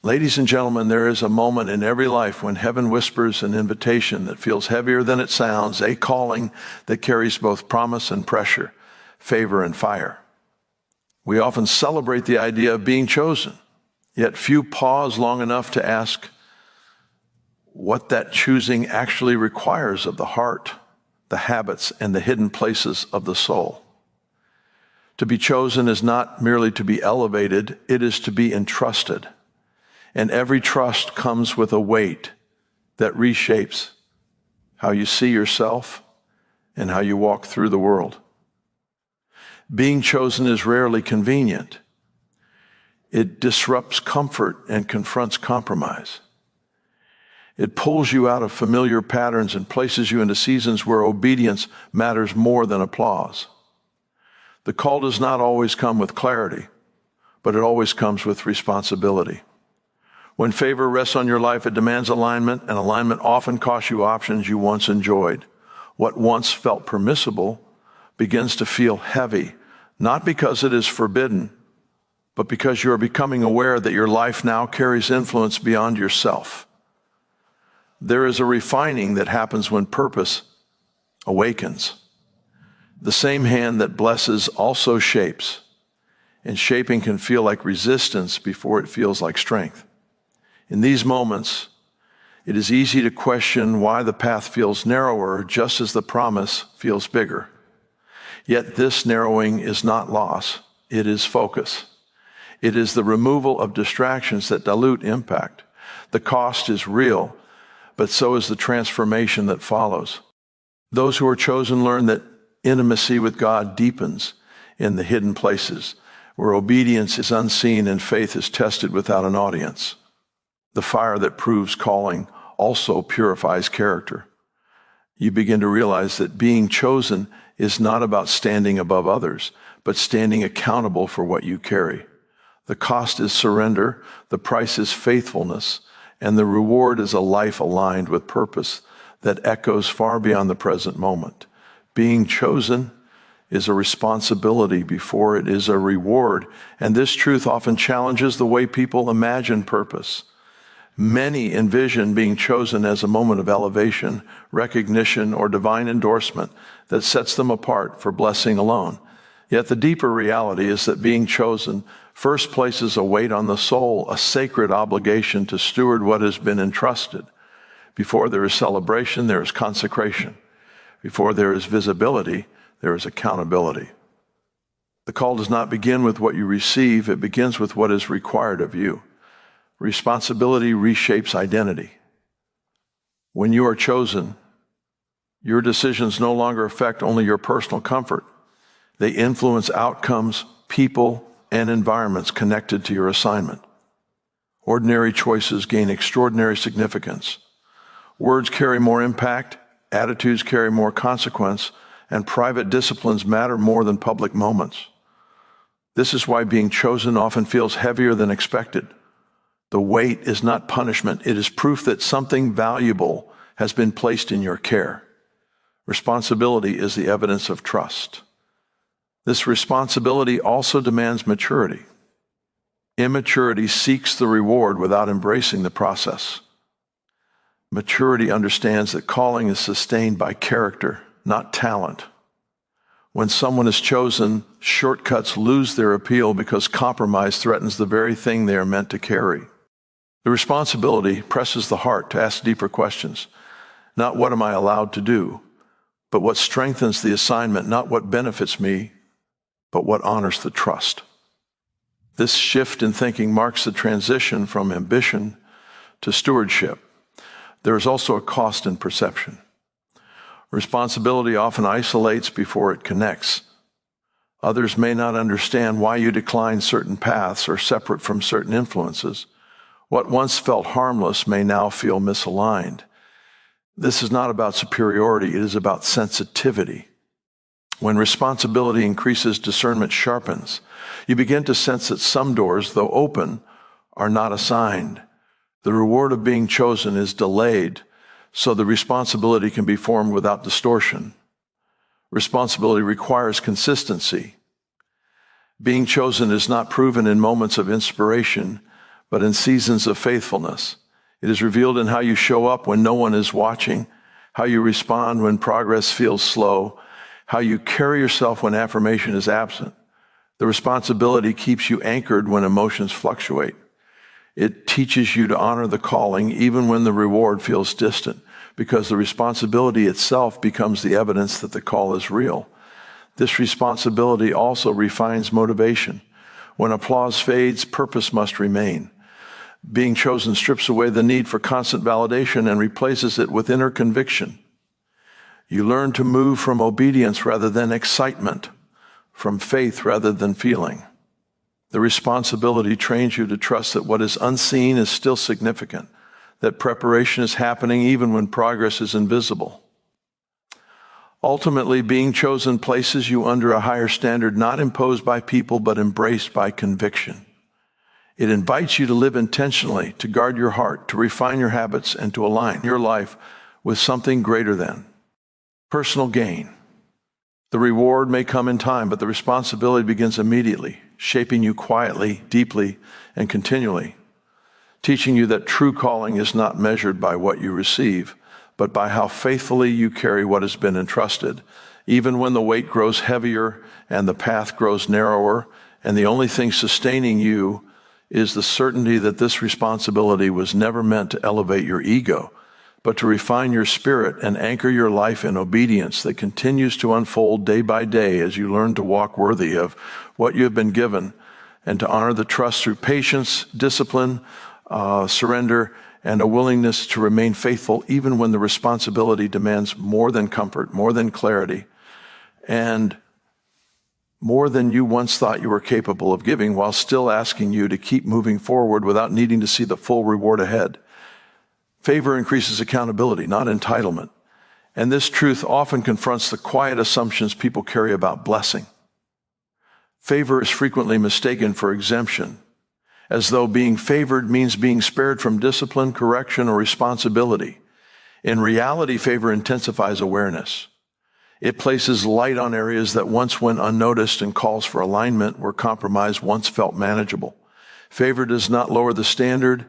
Ladies and gentlemen, there is a moment in every life when heaven whispers an invitation that feels heavier than it sounds, a calling that carries both promise and pressure, favor and fire. We often celebrate the idea of being chosen, yet few pause long enough to ask what that choosing actually requires of the heart, the habits, and the hidden places of the soul. To be chosen is not merely to be elevated, it is to be entrusted. And every trust comes with a weight that reshapes how you see yourself and how you walk through the world. Being chosen is rarely convenient. It disrupts comfort and confronts compromise. It pulls you out of familiar patterns and places you into seasons where obedience matters more than applause. The call does not always come with clarity, but it always comes with responsibility. When favor rests on your life, it demands alignment, and alignment often costs you options you once enjoyed. What once felt permissible begins to feel heavy, not because it is forbidden, but because you are becoming aware that your life now carries influence beyond yourself. There is a refining that happens when purpose awakens. The same hand that blesses also shapes, and shaping can feel like resistance before it feels like strength. In these moments, it is easy to question why the path feels narrower just as the promise feels bigger. Yet this narrowing is not loss, it is focus. It is the removal of distractions that dilute impact. The cost is real, but so is the transformation that follows. Those who are chosen learn that intimacy with God deepens in the hidden places, where obedience is unseen and faith is tested without an audience. The fire that proves calling also purifies character. You begin to realize that being chosen is not about standing above others, but standing accountable for what you carry. The cost is surrender, the price is faithfulness, and the reward is a life aligned with purpose that echoes far beyond the present moment. Being chosen is a responsibility before it is a reward, and this truth often challenges the way people imagine purpose. Many envision being chosen as a moment of elevation, recognition, or divine endorsement that sets them apart for blessing alone. Yet the deeper reality is that being chosen first places a weight on the soul, a sacred obligation to steward what has been entrusted. Before there is celebration, there is consecration. Before there is visibility, there is accountability. The call does not begin with what you receive, it begins with what is required of you. Responsibility reshapes identity. When you are chosen, your decisions no longer affect only your personal comfort. They influence outcomes, people, and environments connected to your assignment. Ordinary choices gain extraordinary significance. Words carry more impact, attitudes carry more consequence, and private disciplines matter more than public moments. This is why being chosen often feels heavier than expected. The weight is not punishment, it is proof that something valuable has been placed in your care. Responsibility is the evidence of trust. This responsibility also demands maturity. Immaturity seeks the reward without embracing the process. Maturity understands that calling is sustained by character, not talent. When someone is chosen, shortcuts lose their appeal because compromise threatens the very thing they are meant to carry. The responsibility presses the heart to ask deeper questions. Not what am I allowed to do, but what strengthens the assignment, not what benefits me, but what honors the trust. This shift in thinking marks the transition from ambition to stewardship. There is also a cost in perception. Responsibility often isolates before it connects. Others may not understand why you decline certain paths or separate from certain influences. What once felt harmless may now feel misaligned. This is not about superiority, it is about sensitivity. When responsibility increases, discernment sharpens. You begin to sense that some doors, though open, are not assigned. The reward of being chosen is delayed, so the responsibility can be formed without distortion. Responsibility requires consistency. Being chosen is not proven in moments of inspiration, but in seasons of faithfulness. It is revealed in how you show up when no one is watching, how you respond when progress feels slow, how you carry yourself when affirmation is absent. The responsibility keeps you anchored when emotions fluctuate. It teaches you to honor the calling even when the reward feels distant, because the responsibility itself becomes the evidence that the call is real. This responsibility also refines motivation. When applause fades, purpose must remain. Being chosen strips away the need for constant validation and replaces it with inner conviction. You learn to move from obedience rather than excitement, from faith rather than feeling. The responsibility trains you to trust that what is unseen is still significant, that preparation is happening even when progress is invisible. Ultimately, being chosen places you under a higher standard, not imposed by people, but embraced by conviction. It invites you to live intentionally, to guard your heart, to refine your habits, and to align your life with something greater than personal gain. The reward may come in time, but the responsibility begins immediately, shaping you quietly, deeply, and continually, teaching you that true calling is not measured by what you receive, but by how faithfully you carry what has been entrusted, even when the weight grows heavier and the path grows narrower, and the only thing sustaining you is the certainty that this responsibility was never meant to elevate your ego, but to refine your spirit and anchor your life in obedience that continues to unfold day by day as you learn to walk worthy of what you have been given and to honor the trust through patience, discipline, surrender, and a willingness to remain faithful even when the responsibility demands more than comfort, more than clarity, and more than you once thought you were capable of giving, while still asking you to keep moving forward without needing to see the full reward ahead. Favor increases accountability, not entitlement. And this truth often confronts the quiet assumptions people carry about blessing. Favor is frequently mistaken for exemption, as though being favored means being spared from discipline, correction, or responsibility. In reality, favor intensifies awareness. It places light on areas that once went unnoticed and calls for alignment where compromise once felt manageable. Favor does not lower the standard,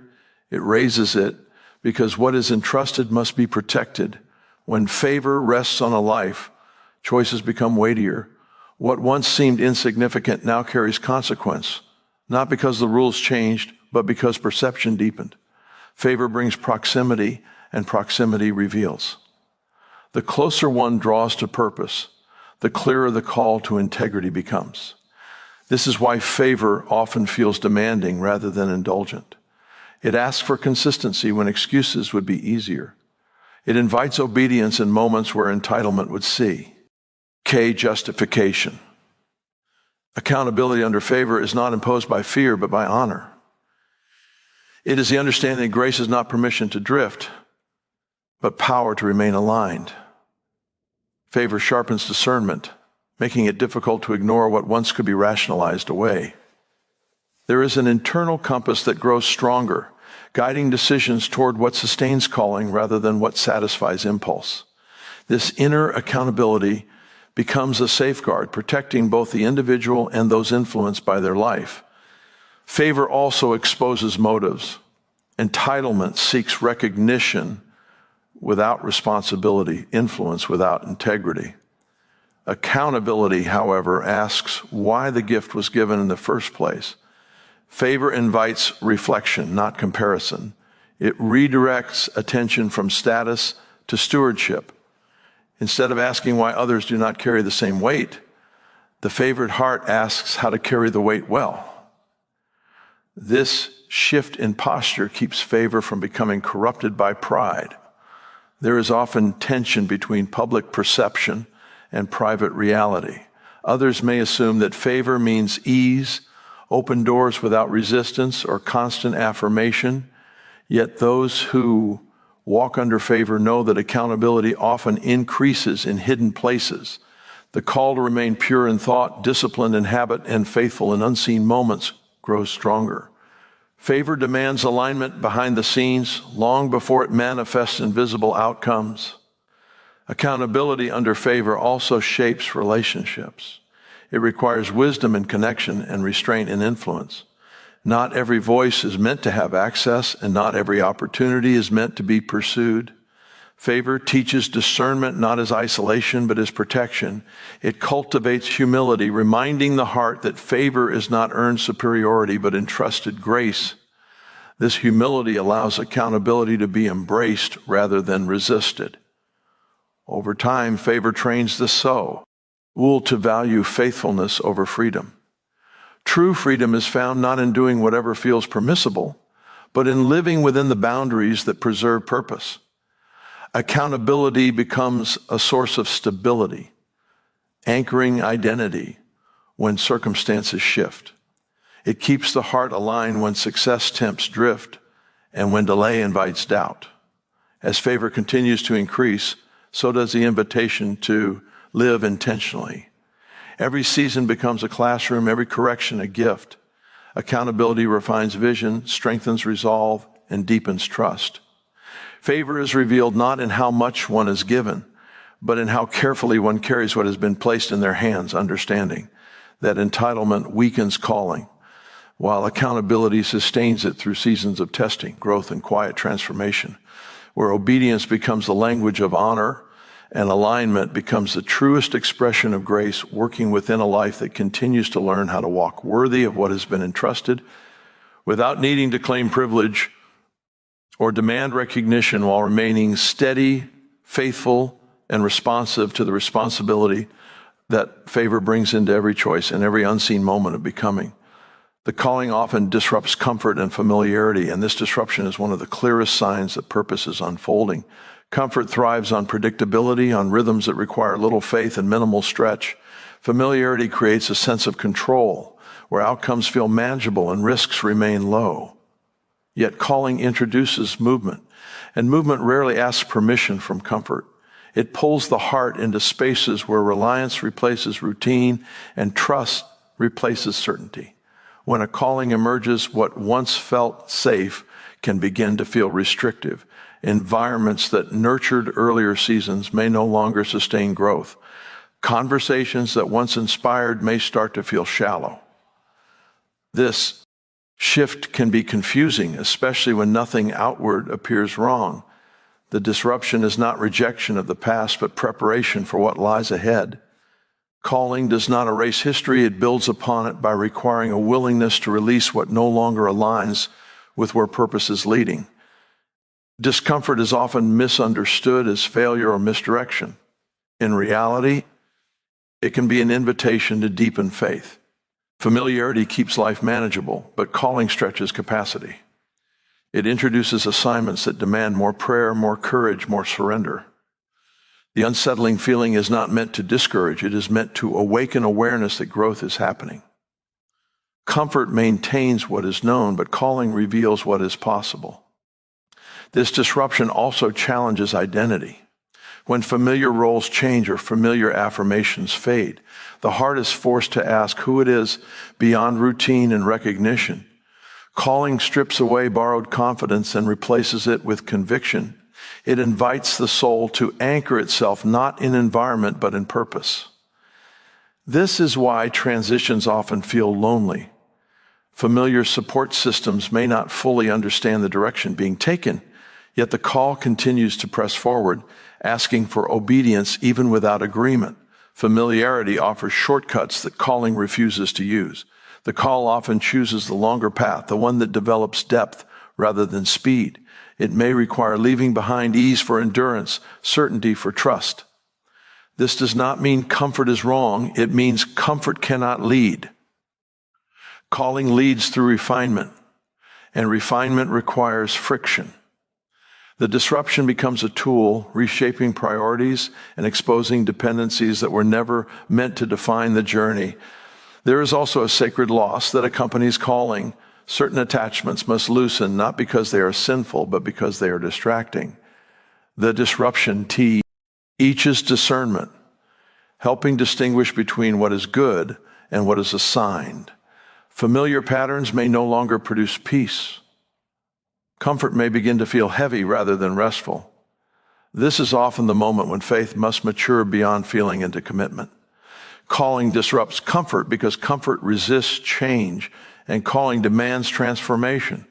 it raises it, because what is entrusted must be protected. When favor rests on a life, choices become weightier. What once seemed insignificant now carries consequence, not because the rules changed, but because perception deepened. Favor brings proximity, and proximity reveals. The closer one draws to purpose, the clearer the call to integrity becomes. This is why favor often feels demanding rather than indulgent. It asks for consistency when excuses would be easier. It invites obedience in moments where entitlement would see. Justification. Accountability under favor is not imposed by fear, but by honor. It is the understanding that grace is not permission to drift, but power to remain aligned. Favor sharpens discernment, making it difficult to ignore what once could be rationalized away. There is an internal compass that grows stronger, guiding decisions toward what sustains calling rather than what satisfies impulse. This inner accountability becomes a safeguard, protecting both the individual and those influenced by their life. Favor also exposes motives. Entitlement seeks recognition without responsibility, influence without integrity. Accountability, however, asks why the gift was given in the first place. Favor invites reflection, not comparison. It redirects attention from status to stewardship. Instead of asking why others do not carry the same weight, the favored heart asks how to carry the weight well. This shift in posture keeps favor from becoming corrupted by pride. There is often tension between public perception and private reality. Others may assume that favor means ease, open doors without resistance, or constant affirmation, yet those who walk under favor know that accountability often increases in hidden places. The call to remain pure in thought, disciplined in habit, and faithful in unseen moments grows stronger. Favor demands alignment behind the scenes long before it manifests in visible outcomes. Accountability under favor also shapes relationships. It requires wisdom in connection and restraint in influence. Not every voice is meant to have access, and not every opportunity is meant to be pursued. Favor teaches discernment not as isolation, but as protection. It cultivates humility, reminding the heart that favor is not earned superiority, but entrusted grace. This humility allows accountability to be embraced rather than resisted. Over time, favor trains the soul to value faithfulness over freedom. True freedom is found not in doing whatever feels permissible, but in living within the boundaries that preserve purpose. Accountability becomes a source of stability, anchoring identity when circumstances shift. It keeps the heart aligned when success tempts drift and when delay invites doubt. As favor continues to increase, so does the invitation to live intentionally. Every season becomes a classroom, every correction a gift. Accountability refines vision, strengthens resolve, and deepens trust. Favor is revealed not in how much one is given, but in how carefully one carries what has been placed in their hands, understanding that entitlement weakens calling, while accountability sustains it through seasons of testing, growth, and quiet transformation, where obedience becomes the language of honor and alignment becomes the truest expression of grace, working within a life that continues to learn how to walk worthy of what has been entrusted without needing to claim privilege or demand recognition, while remaining steady, faithful, and responsive to the responsibility that favor brings into every choice and every unseen moment of becoming. The calling often disrupts comfort and familiarity, and this disruption is one of the clearest signs that purpose is unfolding. Comfort thrives on predictability, on rhythms that require little faith and minimal stretch. Familiarity creates a sense of control, where outcomes feel manageable and risks remain low. Yet calling introduces movement, and movement rarely asks permission from comfort. It pulls the heart into spaces where reliance replaces routine and trust replaces certainty. When a calling emerges, what once felt safe can begin to feel restrictive. Environments that nurtured earlier seasons may no longer sustain growth. Conversations that once inspired may start to feel shallow. This shift can be confusing, especially when nothing outward appears wrong. The disruption is not rejection of the past, but preparation for what lies ahead. Calling does not erase history, it builds upon it by requiring a willingness to release what no longer aligns with where purpose is leading. Discomfort is often misunderstood as failure or misdirection. In reality, it can be an invitation to deepen faith. Familiarity keeps life manageable, but calling stretches capacity. It introduces assignments that demand more prayer, more courage, more surrender. The unsettling feeling is not meant to discourage, it is meant to awaken awareness that growth is happening. Comfort maintains what is known, but calling reveals what is possible. This disruption also challenges identity. When familiar roles change or familiar affirmations fade, the heart is forced to ask who it is beyond routine and recognition. Calling strips away borrowed confidence and replaces it with conviction. It invites the soul to anchor itself not in environment but in purpose. This is why transitions often feel lonely. Familiar support systems may not fully understand the direction being taken, yet the call continues to press forward, asking for obedience even without agreement. Familiarity offers shortcuts that calling refuses to use. The call often chooses the longer path, the one that develops depth rather than speed. It may require leaving behind ease for endurance, certainty for trust. This does not mean comfort is wrong. It means comfort cannot lead. Calling leads through refinement, and refinement requires friction. The disruption becomes a tool, reshaping priorities and exposing dependencies that were never meant to define the journey. There is also a sacred loss that accompanies calling. Certain attachments must loosen, not because they are sinful, but because they are distracting. The disruption teaches discernment, helping distinguish between what is good and what is assigned. Familiar patterns may no longer produce peace. Comfort may begin to feel heavy rather than restful. This is often the moment when faith must mature beyond feeling into commitment. Calling disrupts comfort because comfort resists change and calling demands transformation.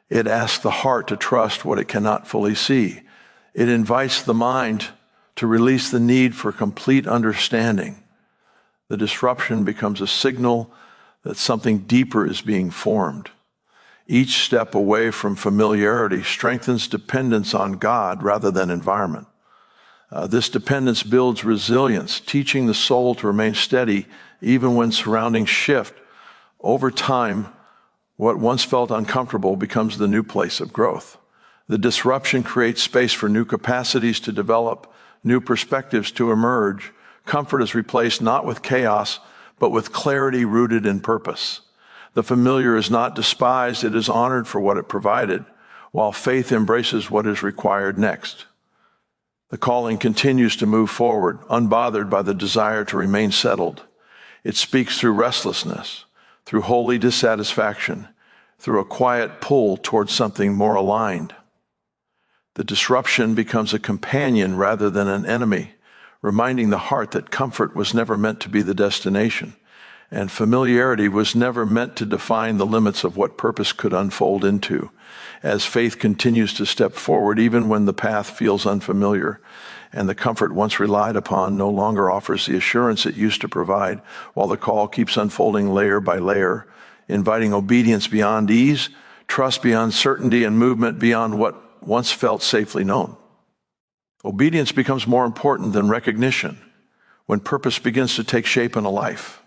It asks the heart to trust what it cannot fully see. It invites the mind to release the need for complete understanding. The disruption becomes a signal that something deeper is being formed. Each step away from familiarity strengthens dependence on God rather than environment. This dependence builds resilience, teaching the soul to remain steady even when surroundings shift. Over time, what once felt uncomfortable becomes the new place of growth. The disruption creates space for new capacities to develop, new perspectives to emerge. Comfort is replaced not with chaos, but with clarity rooted in purpose. The familiar is not despised, it is honored for what it provided, while faith embraces what is required next. The calling continues to move forward, unbothered by the desire to remain settled. It speaks through restlessness, through holy dissatisfaction, through a quiet pull towards something more aligned. The disruption becomes a companion rather than an enemy, reminding the heart that comfort was never meant to be the destination, and familiarity was never meant to define the limits of what purpose could unfold into. As faith continues to step forward, even when the path feels unfamiliar, and the comfort once relied upon no longer offers the assurance it used to provide, while the call keeps unfolding layer by layer, inviting obedience beyond ease, trust beyond certainty, and movement beyond what once felt safely known. Obedience becomes more important than recognition when purpose begins to take shape in a life.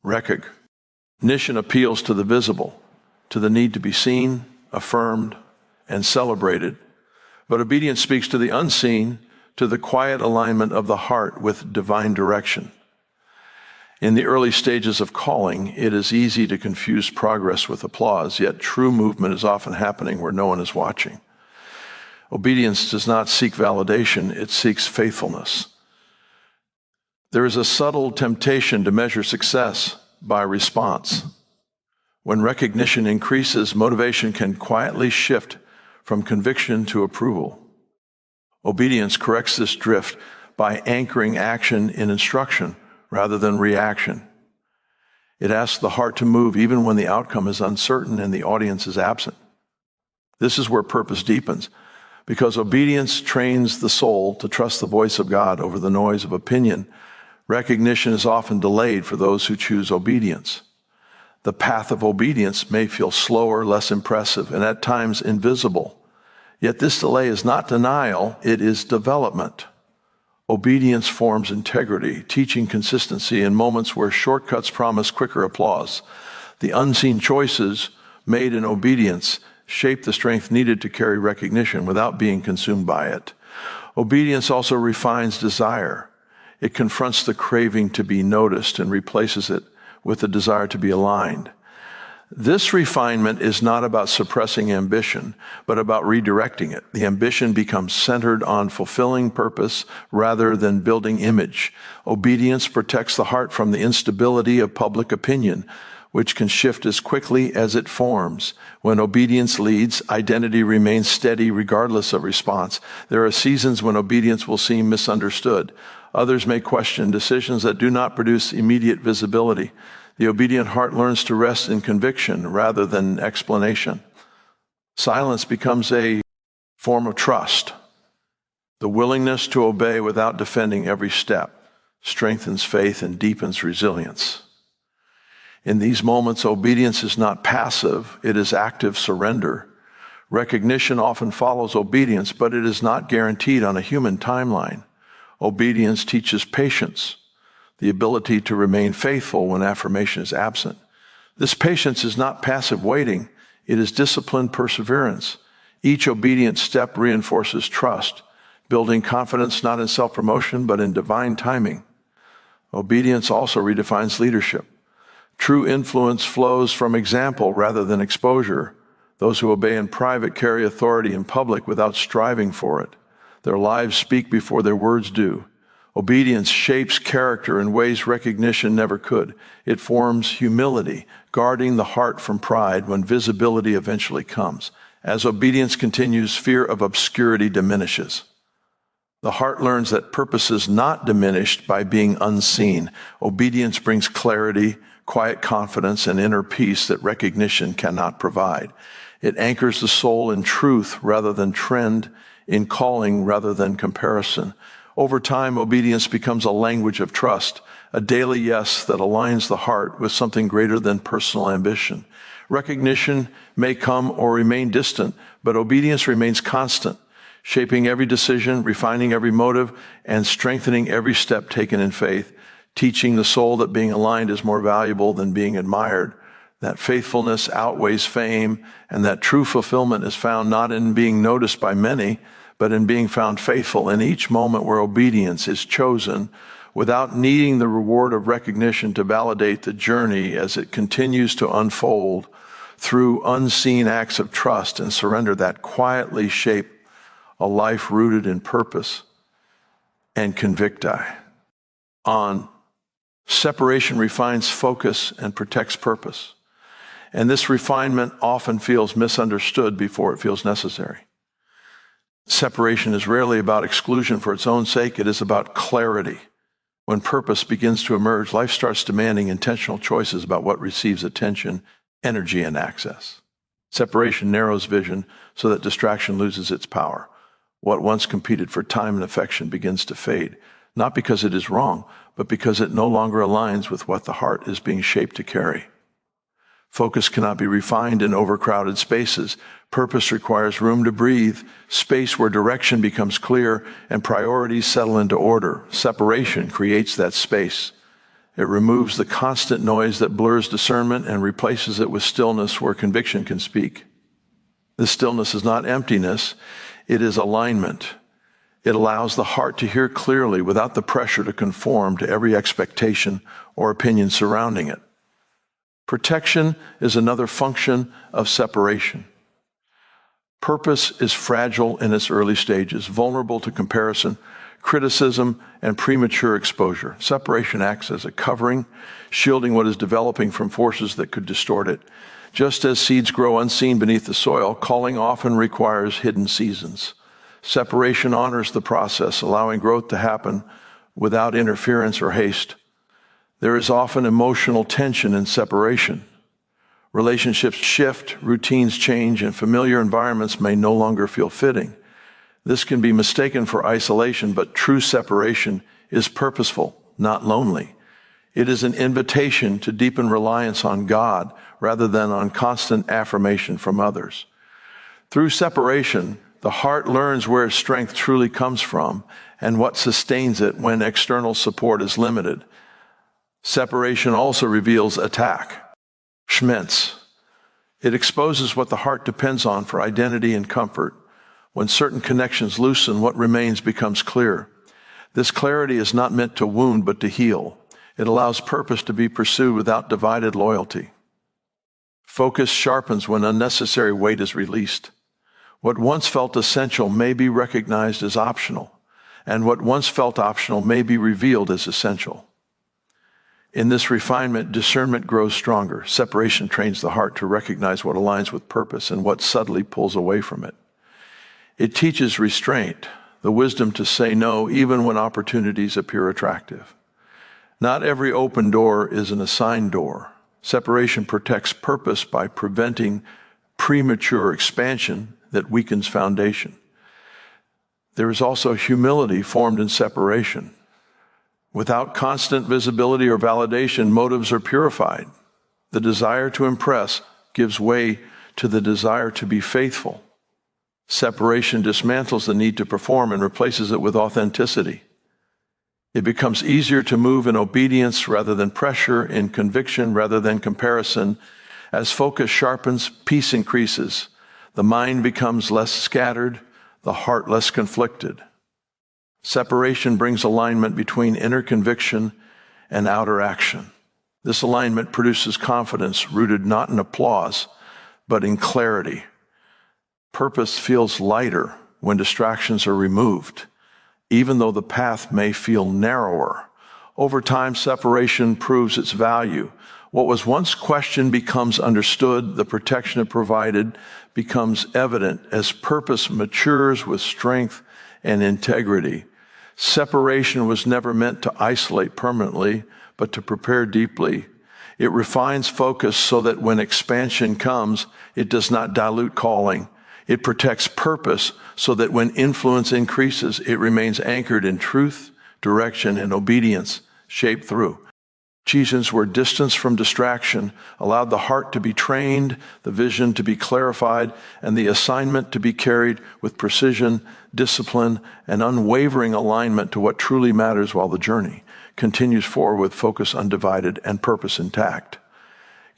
Recognition appeals to the visible, to the need to be seen, affirmed, and celebrated. But obedience speaks to the unseen, to the quiet alignment of the heart with divine direction. In the early stages of calling, it is easy to confuse progress with applause, yet true movement is often happening where no one is watching. Obedience does not seek validation, it seeks faithfulness. There is a subtle temptation to measure success by response. When recognition increases, motivation can quietly shift from conviction to approval. Obedience corrects this drift by anchoring action in instruction rather than reaction. It asks the heart to move even when the outcome is uncertain and the audience is absent. This is where purpose deepens, because obedience trains the soul to trust the voice of God over the noise of opinion. Recognition is often delayed for those who choose obedience. The path of obedience may feel slower, less impressive, and at times invisible. Yet this delay is not denial, it is development. Obedience forms integrity, teaching consistency in moments where shortcuts promise quicker applause. The unseen choices made in obedience shape the strength needed to carry recognition without being consumed by it. Obedience also refines desire. It confronts the craving to be noticed and replaces it with the desire to be aligned. This refinement is not about suppressing ambition, but about redirecting it. The ambition becomes centered on fulfilling purpose rather than building image. Obedience protects the heart from the instability of public opinion, which can shift as quickly as it forms. When obedience leads, identity remains steady regardless of response. There are seasons when obedience will seem misunderstood. Others may question decisions that do not produce immediate visibility. The obedient heart learns to rest in conviction rather than explanation. Silence becomes a form of trust. The willingness to obey without defending every step strengthens faith and deepens resilience. In these moments, obedience is not passive, it is active surrender. Recognition often follows obedience, but it is not guaranteed on a human timeline. Obedience teaches patience, the ability to remain faithful when affirmation is absent. This patience is not passive waiting, it is disciplined perseverance. Each obedient step reinforces trust, building confidence not in self-promotion but in divine timing. Obedience also redefines leadership. True influence flows from example rather than exposure. Those who obey in private carry authority in public without striving for it. Their lives speak before their words do. Obedience shapes character in ways recognition never could. It forms humility, guarding the heart from pride when visibility eventually comes. As obedience continues, fear of obscurity diminishes. The heart learns that purpose is not diminished by being unseen. Obedience brings clarity, quiet confidence, and inner peace that recognition cannot provide. It anchors the soul in truth rather than trend, in calling rather than comparison. Over time, obedience becomes a language of trust, a daily yes that aligns the heart with something greater than personal ambition. Recognition may come or remain distant, but obedience remains constant, shaping every decision, refining every motive, and strengthening every step taken in faith, teaching the soul that being aligned is more valuable than being admired, that faithfulness outweighs fame, and that true fulfillment is found not in being noticed by many, but in being found faithful in each moment where obedience is chosen without needing the reward of recognition to validate the journey as it continues to unfold through unseen acts of trust and surrender that quietly shape a life rooted in purpose and convicti. On separation refines focus and protects purpose. And this refinement often feels misunderstood before it feels necessary. Separation is rarely about exclusion for its own sake. It is about clarity. When purpose begins to emerge, life starts demanding intentional choices about what receives attention, energy, and access. Separation narrows vision so that distraction loses its power. What once competed for time and affection begins to fade, not because it is wrong, but because it no longer aligns with what the heart is being shaped to carry. Focus cannot be refined in overcrowded spaces. Purpose requires room to breathe, space where direction becomes clear and priorities settle into order. Separation creates that space. It removes the constant noise that blurs discernment and replaces it with stillness where conviction can speak. This stillness is not emptiness, it is alignment. It allows the heart to hear clearly without the pressure to conform to every expectation or opinion surrounding it. Protection is another function of separation. Purpose is fragile in its early stages, vulnerable to comparison, criticism, and premature exposure. Separation acts as a covering, shielding what is developing from forces that could distort it. Just as seeds grow unseen beneath the soil, calling often requires hidden seasons. Separation honors the process, allowing growth to happen without interference or haste. There is often emotional tension in separation. Relationships shift, routines change, and familiar environments may no longer feel fitting. This can be mistaken for isolation, but true separation is purposeful, not lonely. It is an invitation to deepen reliance on God rather than on constant affirmation from others. Through separation, the heart learns where its strength truly comes from and what sustains it when external support is limited. Separation also reveals attack, schmentz. It exposes what the heart depends on for identity and comfort. When certain connections loosen, what remains becomes clear. This clarity is not meant to wound, but to heal. It allows purpose to be pursued without divided loyalty. Focus sharpens when unnecessary weight is released. What once felt essential may be recognized as optional, and what once felt optional may be revealed as essential. In this refinement, discernment grows stronger. Separation trains the heart to recognize what aligns with purpose and what subtly pulls away from it. It teaches restraint, the wisdom to say no even when opportunities appear attractive. Not every open door is an assigned door. Separation protects purpose by preventing premature expansion that weakens foundation. There is also humility formed in separation. Without constant visibility or validation, motives are purified. The desire to impress gives way to the desire to be faithful. Separation dismantles the need to perform and replaces it with authenticity. It becomes easier to move in obedience rather than pressure, in conviction rather than comparison. As focus sharpens, peace increases. The mind becomes less scattered, the heart less conflicted. Separation brings alignment between inner conviction and outer action. This alignment produces confidence rooted not in applause, but in clarity. Purpose feels lighter when distractions are removed, even though the path may feel narrower. Over time, separation proves its value. What was once questioned becomes understood. The protection it provided becomes evident as purpose matures with strength and integrity. Separation was never meant to isolate permanently, but to prepare deeply. It refines focus so that when expansion comes, it does not dilute calling. It protects purpose so that when influence increases, it remains anchored in truth, direction, and obedience, shaped through teachings where distance from distraction allowed the heart to be trained, the vision to be clarified, and the assignment to be carried with precision, discipline, and unwavering alignment to what truly matters while the journey continues forward with focus undivided and purpose intact.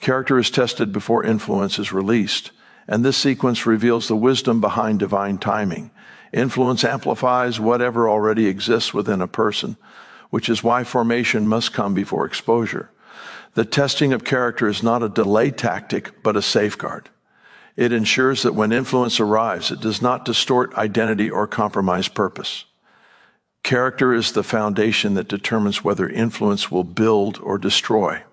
Character is tested before influence is released, and this sequence reveals the wisdom behind divine timing. Influence amplifies whatever already exists within a person, which is why formation must come before exposure. The testing of character is not a delay tactic, but a safeguard. It ensures that when influence arrives, it does not distort identity or compromise purpose. Character is the foundation that determines whether influence will build or destroy.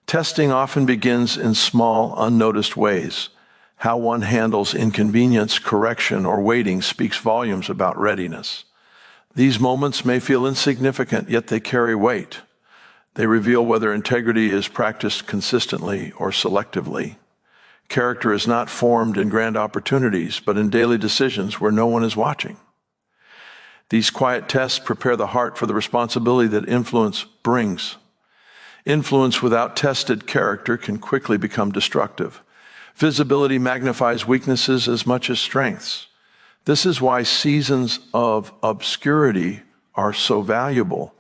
Testing often begins in small, unnoticed ways. How one handles inconvenience, correction, or waiting speaks volumes about readiness. These moments may feel insignificant, yet they carry weight. They reveal whether integrity is practiced consistently or selectively. Character is not formed in grand opportunities, but in daily decisions where no one is watching. These quiet tests prepare the heart for the responsibility that influence brings. Influence without tested character can quickly become destructive. Visibility magnifies weaknesses as much as strengths. This is why seasons of obscurity are so valuable.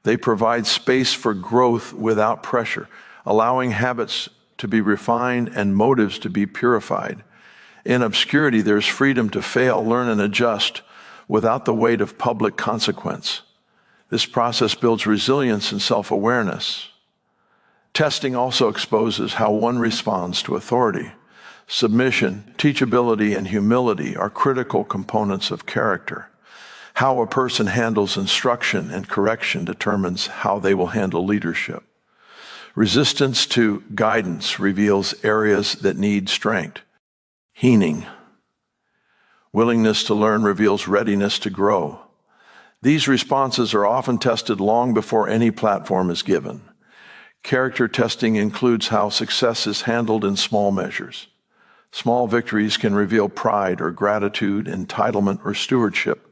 They provide space for growth without pressure, allowing habits to be refined and motives to be purified. In obscurity, there's freedom to fail, learn, and adjust without the weight of public consequence. This process builds resilience and self-awareness. Testing also exposes how one responds to authority. Submission, teachability, and humility are critical components of character. How a person handles instruction and correction determines how they will handle leadership. Resistance to guidance reveals areas that need strength. Healing. Willingness to learn reveals readiness to grow. These responses are often tested long before any platform is given. Character testing includes how success is handled in small measures. Small victories can reveal pride or gratitude, entitlement or stewardship.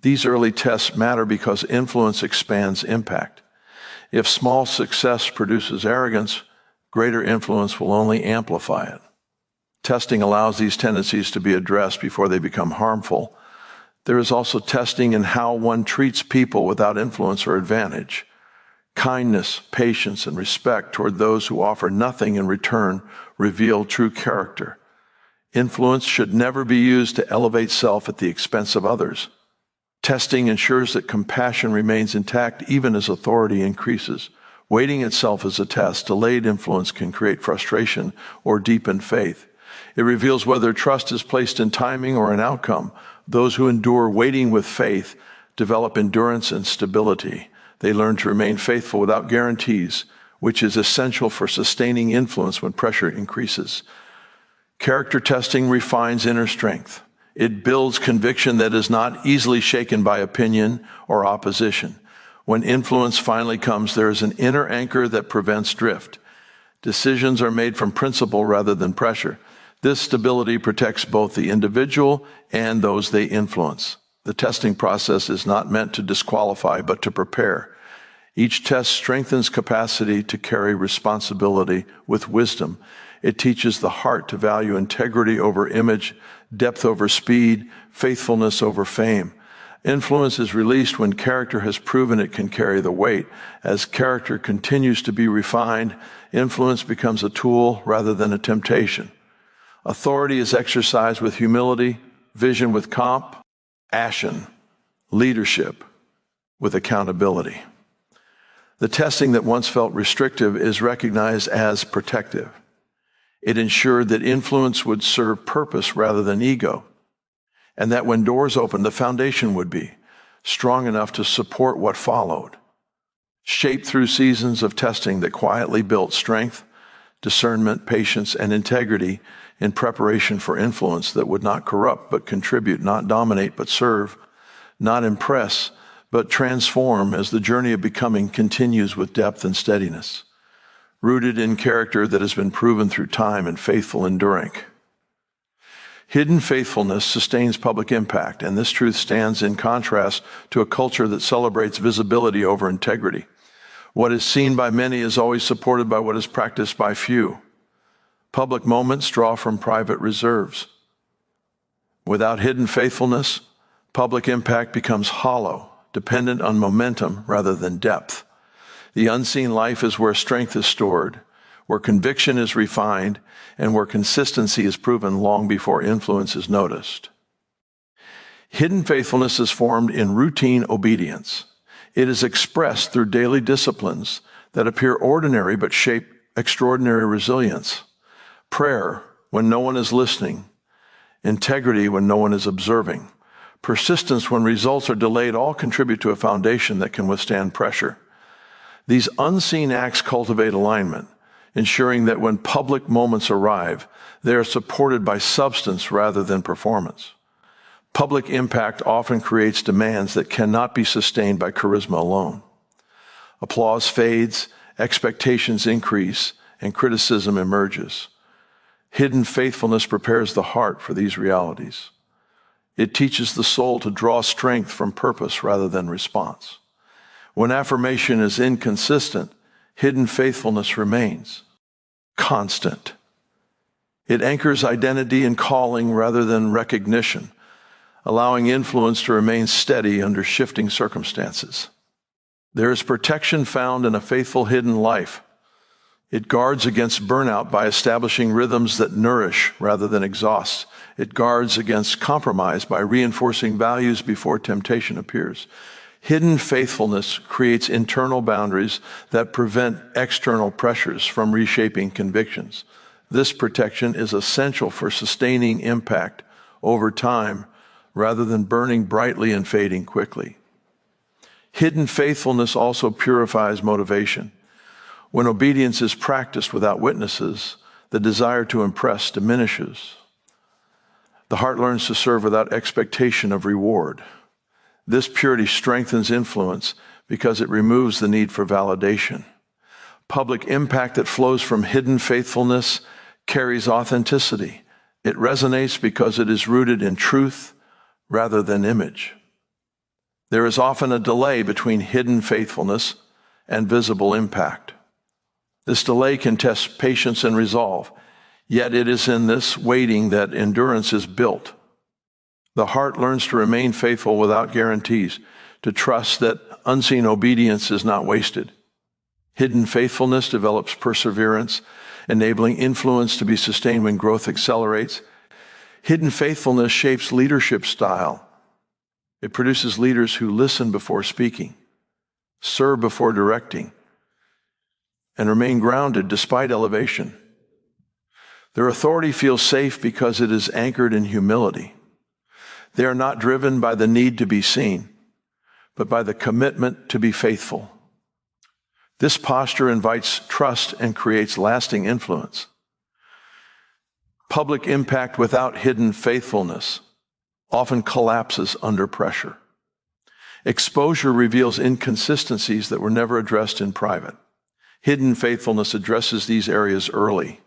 These early tests matter because influence expands impact. If small success produces arrogance, greater influence will only amplify it. Testing allows these tendencies to be addressed before they become harmful. There is also testing in how one treats people without influence or advantage. Kindness, patience, and respect toward those who offer nothing in return reveal true character. Influence should never be used to elevate self at the expense of others. Testing ensures that compassion remains intact even as authority increases. Waiting itself is a test. Delayed influence can create frustration or deepen faith. It reveals whether trust is placed in timing or in outcome. Those who endure waiting with faith develop endurance and stability. They learn to remain faithful without guarantees, which is essential for sustaining influence when pressure increases. Character testing refines inner strength. It builds conviction that is not easily shaken by opinion or opposition. When influence finally comes, there is an inner anchor that prevents drift. Decisions are made from principle rather than pressure. This stability protects both the individual and those they influence. The testing process is not meant to disqualify, but to prepare. Each test strengthens capacity to carry responsibility with wisdom. It teaches the heart to value integrity over image, depth over speed, faithfulness over fame. Influence is released when character has proven it can carry the weight. As character continues to be refined, influence becomes a tool rather than a temptation. Authority is exercised with humility, vision with compassion, leadership with accountability. The testing that once felt restrictive is recognized as protective. It ensured that influence would serve purpose rather than ego, and that when doors opened, the foundation would be strong enough to support what followed. Shaped through seasons of testing that quietly built strength, discernment, patience, and integrity in preparation for influence that would not corrupt but contribute, not dominate but serve, not impress but transform as the journey of becoming continues with depth and steadiness. rooted in character that has been proven through time and faithful enduring. Hidden faithfulness sustains public impact, and this truth stands in contrast to a culture that celebrates visibility over integrity. What is seen by many is always supported by what is practiced by few. Public moments draw from private reserves. Without hidden faithfulness, public impact becomes hollow, dependent on momentum rather than depth. The unseen life is where strength is stored, where conviction is refined, and where consistency is proven long before influence is noticed. Hidden faithfulness is formed in routine obedience. It is expressed through daily disciplines that appear ordinary but shape extraordinary resilience. Prayer when no one is listening, integrity when no one is observing, persistence when results are delayed all contribute to a foundation that can withstand pressure. These unseen acts cultivate alignment, ensuring that when public moments arrive, they are supported by substance rather than performance. Public impact often creates demands that cannot be sustained by charisma alone. Applause fades, expectations increase, and criticism emerges. Hidden faithfulness prepares the heart for these realities. It teaches the soul to draw strength from purpose rather than response. When affirmation is inconsistent, hidden faithfulness remains constant. It anchors identity and calling rather than recognition, allowing influence to remain steady under shifting circumstances. There is protection found in a faithful hidden life. It guards against burnout by establishing rhythms that nourish rather than exhaust. It guards against compromise by reinforcing values before temptation appears. Hidden faithfulness creates internal boundaries that prevent external pressures from reshaping convictions. This protection is essential for sustaining impact over time rather than burning brightly and fading quickly. Hidden faithfulness also purifies motivation. When obedience is practiced without witnesses, the desire to impress diminishes. The heart learns to serve without expectation of reward. This purity strengthens influence because it removes the need for validation. Public impact that flows from hidden faithfulness carries authenticity. It resonates because it is rooted in truth rather than image. There is often a delay between hidden faithfulness and visible impact. This delay can test patience and resolve, yet it is in this waiting that endurance is built. The heart learns to remain faithful without guarantees, to trust that unseen obedience is not wasted. Hidden faithfulness develops perseverance, enabling influence to be sustained when growth accelerates. Hidden faithfulness shapes leadership style. It produces leaders who listen before speaking, serve before directing, and remain grounded despite elevation. Their authority feels safe because it is anchored in humility. They are not driven by the need to be seen, but by the commitment to be faithful. This posture invites trust and creates lasting influence. Public impact without hidden faithfulness often collapses under pressure. Exposure reveals inconsistencies that were never addressed in private. Hidden faithfulness addresses these areas early,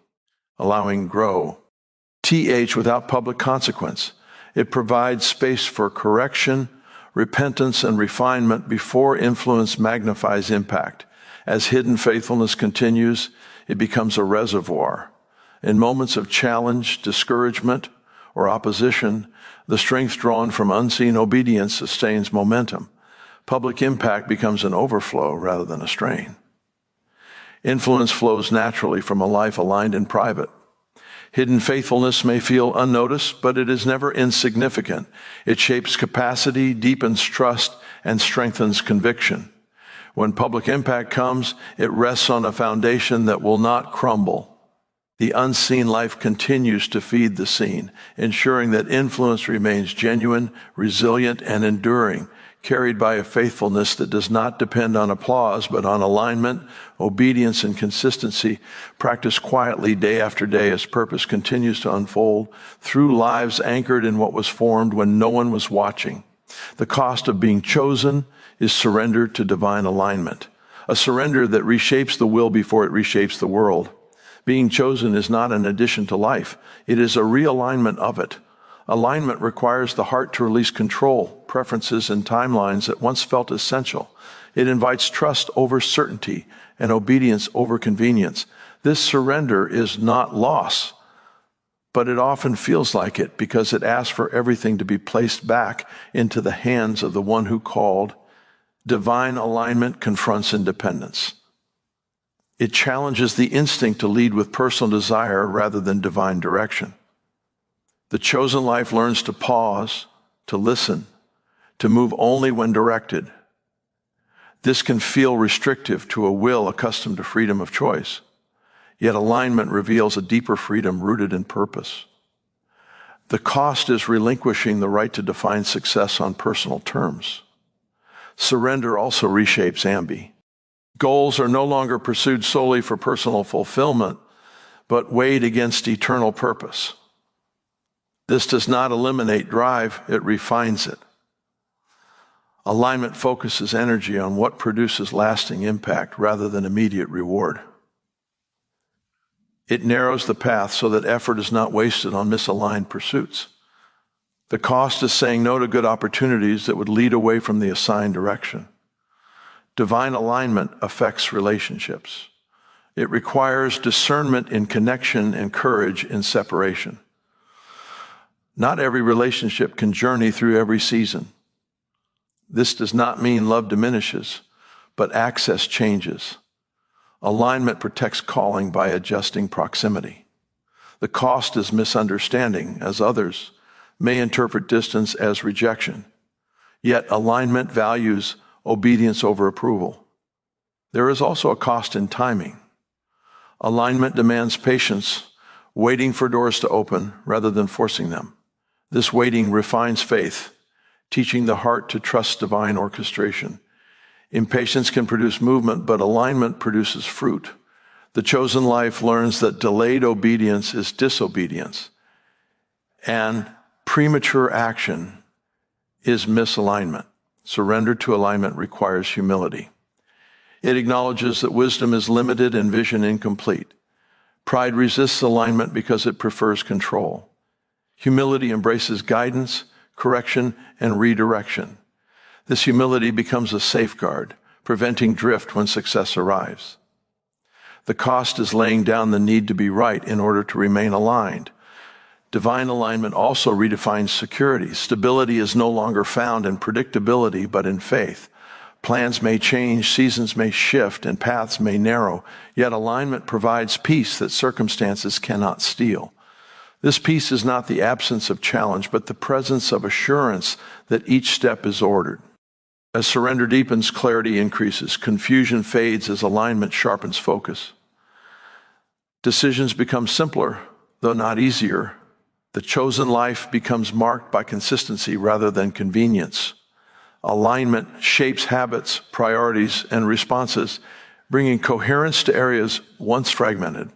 allowing grow. Without public consequence. It provides space for correction, repentance, and refinement before influence magnifies impact. As hidden faithfulness continues, it becomes a reservoir. In moments of challenge, discouragement, or opposition, the strength drawn from unseen obedience sustains momentum. Public impact becomes an overflow rather than a strain. Influence flows naturally from a life aligned in private. Hidden faithfulness may feel unnoticed, but it is never insignificant. It shapes capacity, deepens trust, and strengthens conviction. When public impact comes, it rests on a foundation that will not crumble. The unseen life continues to feed the seen, ensuring that influence remains genuine, resilient, and enduring, carried by a faithfulness that does not depend on applause, but on alignment, obedience, and consistency, practiced quietly day after day as purpose continues to unfold through lives anchored in what was formed when no one was watching. The cost of being chosen is surrender to divine alignment, a surrender that reshapes the will before it reshapes the world. Being chosen is not an addition to life. It is a realignment of it. Alignment requires the heart to release control, preferences, and timelines that once felt essential. It invites trust over certainty and obedience over convenience. This surrender is not loss, but it often feels like it because it asks for everything to be placed back into the hands of the one who called. Divine alignment confronts independence. It challenges the instinct to lead with personal desire rather than divine direction. The chosen life learns to pause, to listen, to move only when directed. This can feel restrictive to a will accustomed to freedom of choice. Yet alignment reveals a deeper freedom rooted in purpose. The cost is relinquishing the right to define success on personal terms. Surrender also reshapes ambi. Goals are no longer pursued solely for personal fulfillment, but weighed against eternal purpose. This does not eliminate drive, it refines it. Alignment focuses energy on what produces lasting impact rather than immediate reward. It narrows the path so that effort is not wasted on misaligned pursuits. The cost is saying no to good opportunities that would lead away from the assigned direction. Divine alignment affects relationships. It requires discernment in connection and courage in separation. Not every relationship can journey through every season. This does not mean love diminishes, but access changes. Alignment protects calling by adjusting proximity. The cost is misunderstanding, as others may interpret distance as rejection. Yet alignment values obedience over approval. There is also a cost in timing. Alignment demands patience, waiting for doors to open rather than forcing them. This waiting refines faith, teaching the heart to trust divine orchestration. Impatience can produce movement, but alignment produces fruit. The chosen life learns that delayed obedience is disobedience, and premature action is misalignment. Surrender to alignment requires humility. It acknowledges that wisdom is limited and vision incomplete. Pride resists alignment because it prefers control. Humility embraces guidance, correction, and redirection. This humility becomes a safeguard, preventing drift when success arrives. The cost is laying down the need to be right in order to remain aligned. Divine alignment also redefines security. Stability is no longer found in predictability, but in faith. Plans may change, seasons may shift, and paths may narrow, yet alignment provides peace that circumstances cannot steal. This peace is not the absence of challenge, but the presence of assurance that each step is ordered. As surrender deepens, clarity increases. Confusion fades as alignment sharpens focus. Decisions become simpler, though not easier. The chosen life becomes marked by consistency rather than convenience. Alignment shapes habits, priorities, and responses, bringing coherence to areas once fragmented.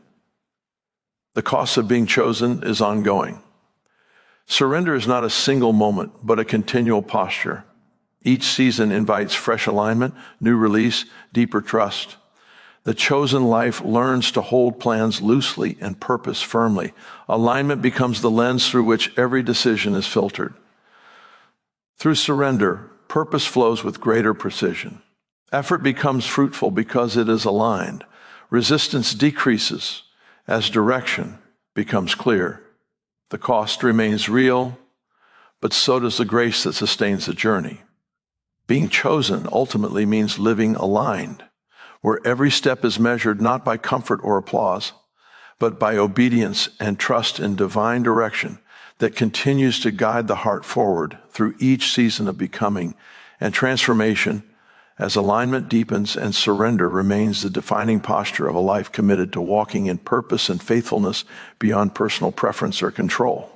The cost of being chosen is ongoing. Surrender is not a single moment, but a continual posture. Each season invites fresh alignment, new release, deeper trust. The chosen life learns to hold plans loosely and purpose firmly. Alignment becomes the lens through which every decision is filtered. Through surrender, purpose flows with greater precision. Effort becomes fruitful because it is aligned. Resistance decreases as direction becomes clear. The cost remains real, but so does the grace that sustains the journey. Being chosen ultimately means living aligned, where every step is measured not by comfort or applause, but by obedience and trust in divine direction that continues to guide the heart forward through each season of becoming and transformation. As alignment deepens and surrender remains the defining posture of a life committed to walking in purpose and faithfulness beyond personal preference or control.